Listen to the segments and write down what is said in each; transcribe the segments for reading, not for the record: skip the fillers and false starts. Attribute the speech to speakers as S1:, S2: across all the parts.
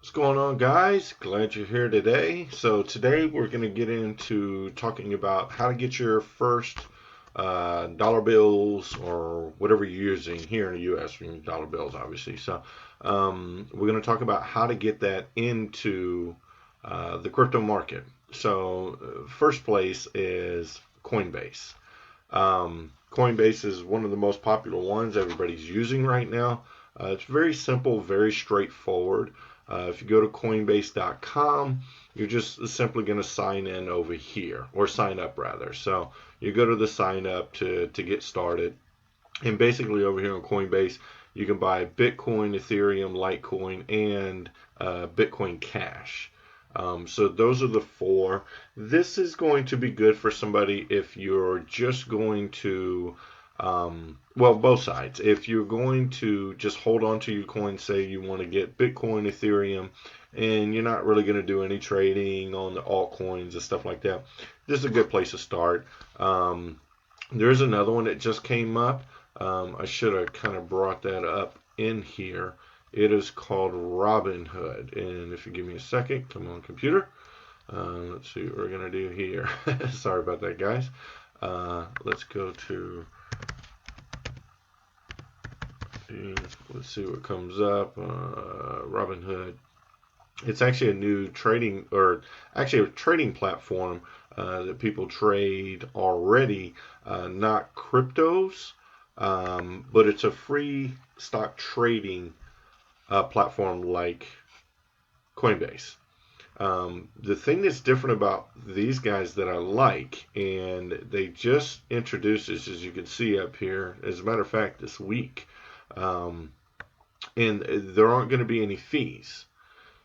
S1: What's going on, guys? Glad you're here today. So today we're going to get into talking about how to get your first dollar bills or whatever you're using here in the U.S. We use dollar bills, obviously. So we're going to talk about how to get that into the crypto market. So first place is Coinbase. Coinbase is one of the most popular ones everybody's using right now. It's very simple, very straightforward. If you go to Coinbase.com, you're just simply going to sign in over here, or sign up rather. So you go to the sign up to get started. And basically over here on Coinbase, you can buy Bitcoin, Ethereum, Litecoin, and Bitcoin Cash. So those are the four. This is going to be good for somebody if you're just going to, well, both sides. If you're going to just hold on to your coin, say you want to get Bitcoin, Ethereum, and you're not really going to do any trading on the altcoins and stuff like that, this is a good place to start. There's another one that just came up. I should have kind of brought that up in here. It is called Robinhood. And if you give me a second, come on, computer. Let's see what we're going to do here. Sorry about that, guys. Let's go to, let's see what comes up. Robinhood. It's actually a new trading, or actually a trading platform that people trade already, not cryptos, but it's a free stock trading platform like Coinbase. The thing that's different about these guys that I like, and they just introduced this, as you can see up here, as a matter of fact, this week, um, and there aren't going to be any fees.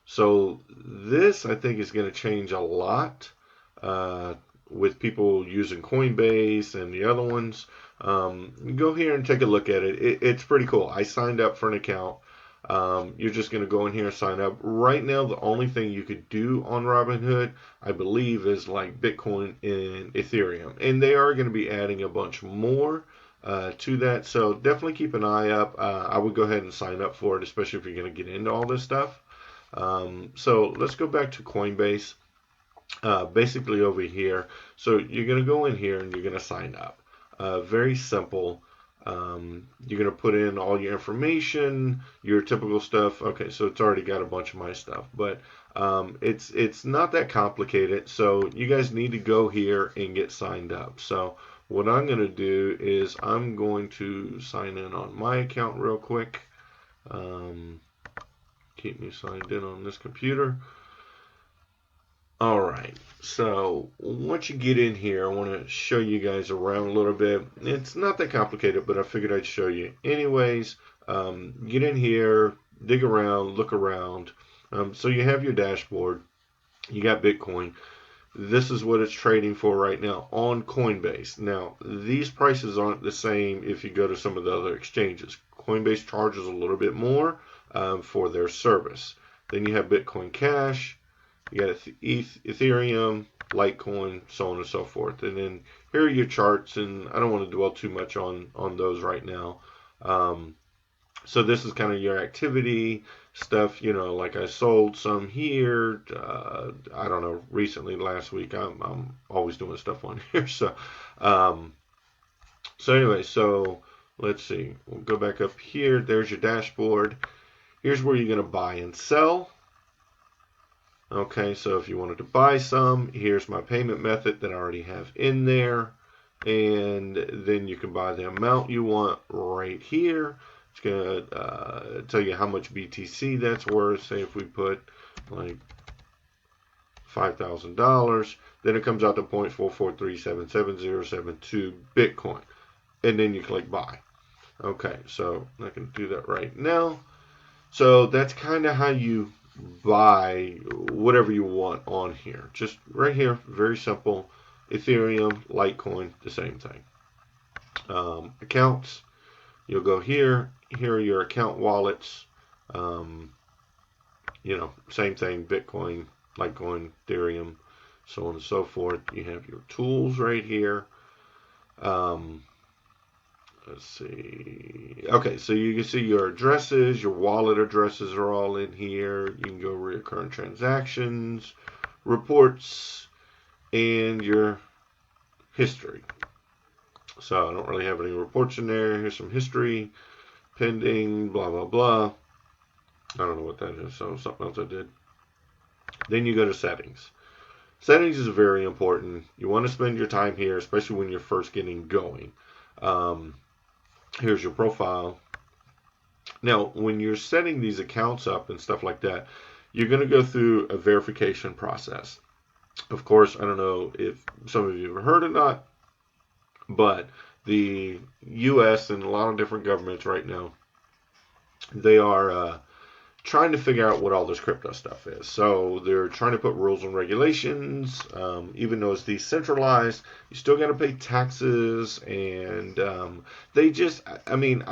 S1: So this, I think, is going to change a lot uh, with people using Coinbase and the other ones. Go here and take a look at it. It's pretty cool. I signed up for an account. You're just going to go in here and sign up. Right now, the only thing you could do on Robinhood, I believe, is like Bitcoin and Ethereum. And they are going to be adding a bunch more to that. So definitely keep an eye up. I would go ahead and sign up for it, especially if you're going to get into all this stuff. So let's go back to Coinbase. Basically over here. So you're going to go in here and you're going to sign up. Very simple. You're going to put in all your information, your typical stuff. Okay, so it's already got a bunch of my stuff, but it's not that complicated. So you guys need to go here and get signed up. So what I'm going to do is I'm going to sign in on my account real quick. Keep me signed in on this computer. All right, so once you get in here, I want to show you guys around a little bit. It's not that complicated, but I figured I'd show you. Anyways, get in here, dig around, look around. So you have your dashboard. You got Bitcoin. This is what it's trading for right now on Coinbase. Now, these prices aren't the same if you go to some of the other exchanges. Coinbase charges a little bit more for their service. Then you have Bitcoin Cash. You got Ethereum, Litecoin, so on and so forth. And then here are your charts, and I don't want to dwell too much on those right now. So this is kind of your activity stuff, like I sold some here. I don't know, recently, last week. I'm always doing stuff on here. Um, so anyway, so let's see. We'll go back up here. There's your dashboard. Here's where you're going to buy and sell. Okay, so if you wanted to buy some, here's my payment method that I already have in there. And then you can buy the amount you want right here. It's going to tell you how much BTC that's worth. Say if we put like $5,000, then it comes out to 0.443777072 Bitcoin. And then you click buy. Okay, so I can do that right now. So that's kind of how you buy whatever you want on here. Just right here, very simple. Ethereum, Litecoin, the same thing. Accounts, you'll go here. Here are your account wallets. Same thing. Bitcoin, Litecoin, Ethereum, so on and so forth. You have your tools right here. let's see. Okay, so you can see your addresses, your wallet addresses are all in here. You can go recurrent transactions, reports, and your history. So I don't really have any reports in there. Here's some history, pending, blah, blah, blah. I don't know what that is, so something else I did. Then you go to settings. Settings is very important. You want to spend your time here, especially when you're first getting going. Um, Here's your profile. Now, when you're setting these accounts up and stuff like that, you're going to go through a verification process. Of course, I don't know if some of you have heard or not, but the U.S. and a lot of different governments right now, they are trying to figure out what all this crypto stuff is. So they're trying to put rules and regulations. Even though it's decentralized, you still got to pay taxes, and they just, I mean,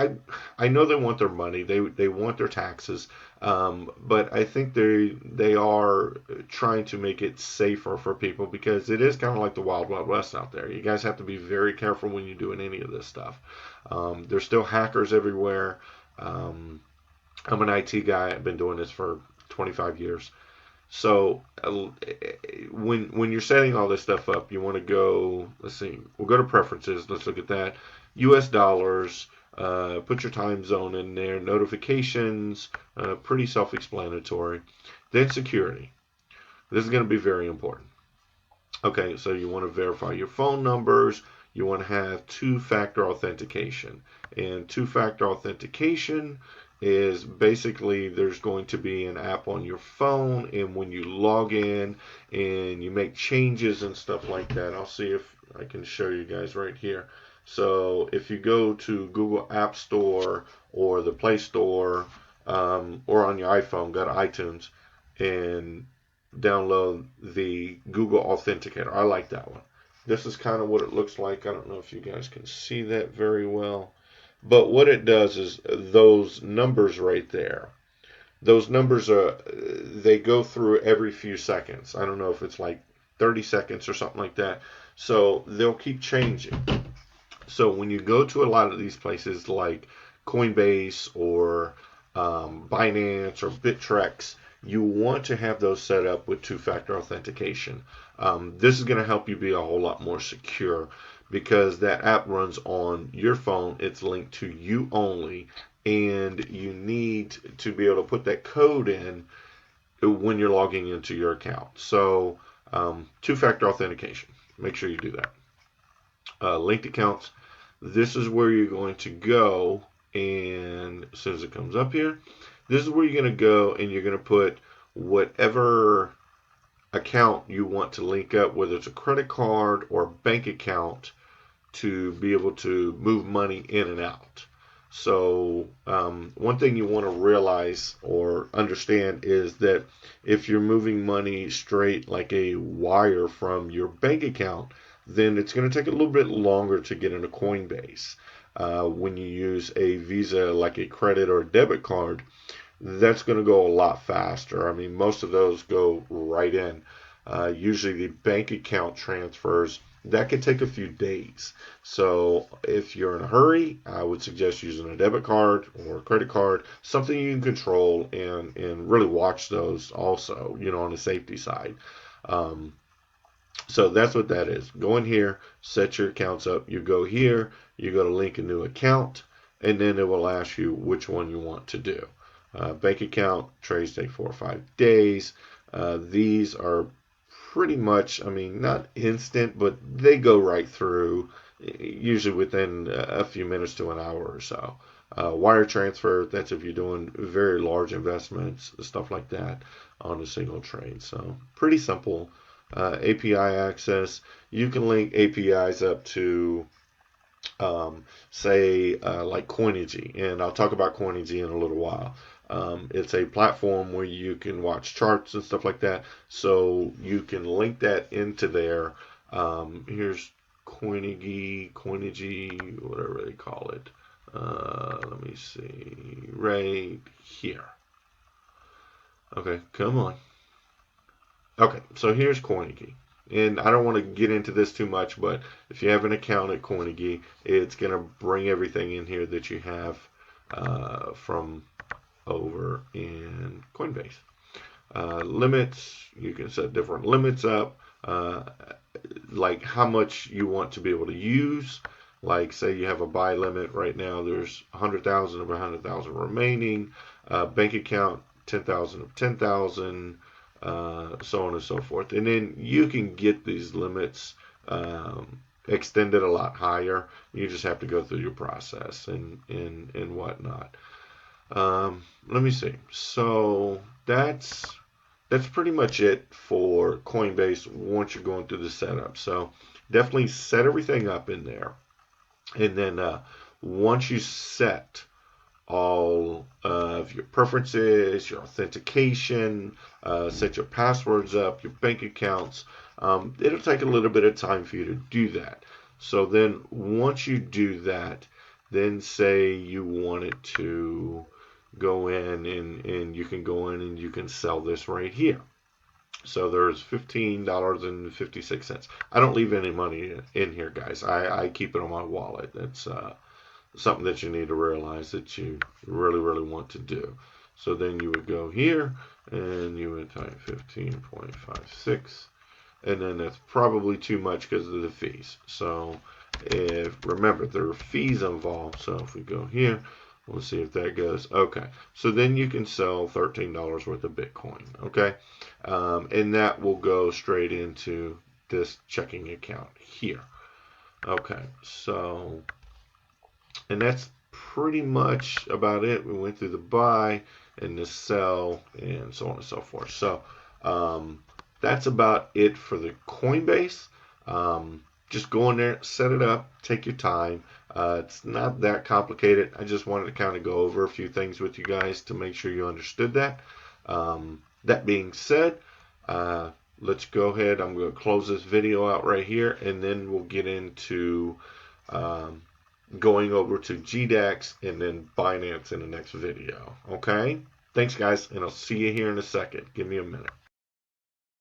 S1: I know they want their money, they want their taxes, but I think they are trying to make it safer for people because it is kind of like the wild wild west out there. You guys have to be very careful when you're doing any of this stuff. There's still hackers everywhere. I'm an IT guy. I've been doing this for 25 years. So when you're setting all this stuff up, you want to go. Let's see. We'll go to preferences. Let's look at that. U.S. dollars. Put your time zone in there. Notifications. Pretty self-explanatory. Then security. This is going to be very important. Okay, so you want to verify your phone numbers. You want to have two-factor authentication. And two-factor authentication is basically there's going to be an app on your phone, and when you log in and you make changes and stuff like that, I'll see if I can show you guys right here. So if you go to Google App Store or the Play Store, or on your iPhone, go to iTunes and download the Google Authenticator. I like that one. This is kind of what it looks like. I don't know if you guys can see that very well. But what it does is those numbers right there, those numbers they go through every few seconds. I don't know if it's like 30 seconds or something like that. So they'll keep changing. So when you go to a lot of these places like Coinbase or Binance or Bittrex, you want to have those set up with two-factor authentication. This is going to help you be a whole lot more secure because that app runs on your phone. It's linked to you only, and you need to be able to put that code in when you're logging into your account. So two-factor authentication. Make sure you do that. Linked accounts. This is where you're going to go, and as soon as it comes up here, this is where you're going to go, and you're going to put whatever account you want to link up, whether it's a credit card or bank account, to be able to move money in and out. So one thing you want to realize or understand is that if you're moving money straight like a wire from your bank account, then it's going to take a little bit longer to get into Coinbase. When you use a Visa like a credit or debit card, that's going to go a lot faster. I mean, most of those go right in. Usually the bank account transfers, that could take a few days. So if you're in a hurry, I would suggest using a debit card or a credit card, something you can control and really watch those also, on the safety side. So that's what that is. Go in here, set your accounts up. You go here, you go to link a new account, and then it will ask you which one you want to do. Bank account, trades take 4 or 5 days. These are pretty much, I mean, not instant, but they go right through, usually within a few minutes to an hour or so. Wire transfer, that's if you're doing very large investments, stuff like that on a single trade. So pretty simple. API access, you can link APIs up to say like COINIGY, and I'll talk about COINIGY in a little while. It's a platform where you can watch charts and stuff like that, so you can link that into there. Here's COINIGY, whatever they call it. Let me see, right here. Okay, come on. Okay, so here's COINIGY. And I don't want to get into this too much, but if you have an account at COINIGY, it's going to bring everything in here that you have from over in Coinbase. Limits, you can set different limits up, like how much you want to be able to use. Like, say you have a buy limit right now, there's 100,000 of 100,000 remaining. Bank account, 10,000 of 10,000, so on and so forth. And then you can get these limits extended a lot higher. You just have to go through your process and whatnot. Let me see. So that's pretty much it for Coinbase once you're going through the setup. So definitely set everything up in there. And then once you set all of your preferences, your authentication, set your passwords up, your bank accounts, it'll take a little bit of time for you to do that. So then once you do that, then say you wanted to go in and you can go in and you can sell this right here. So there's $15.56. I don't leave any money in here, guys. I keep it on my wallet. That's something that you need to realize that you really, really want to do. So then you would go here and you would type 15.56. And then that's probably too much because of the fees. So remember, there are fees involved. So if we go here, we'll see if that goes. Okay. So then you can sell $13 worth of Bitcoin. Okay. And that will go straight into this checking account here. Okay. So, and that's pretty much about it. We went through the buy and the sell and so on and so forth. So, that's about it for the Coinbase. Just go in there, set it up, take your time. It's not that complicated. I just wanted to kind of go over a few things with you guys to make sure you understood that. That being said, let's go ahead. I'm going to close this video out right here, and then we'll get into going over to GDAX and then Binance in the next video. Okay? Thanks, guys, and I'll see you here in a second. Give me a minute.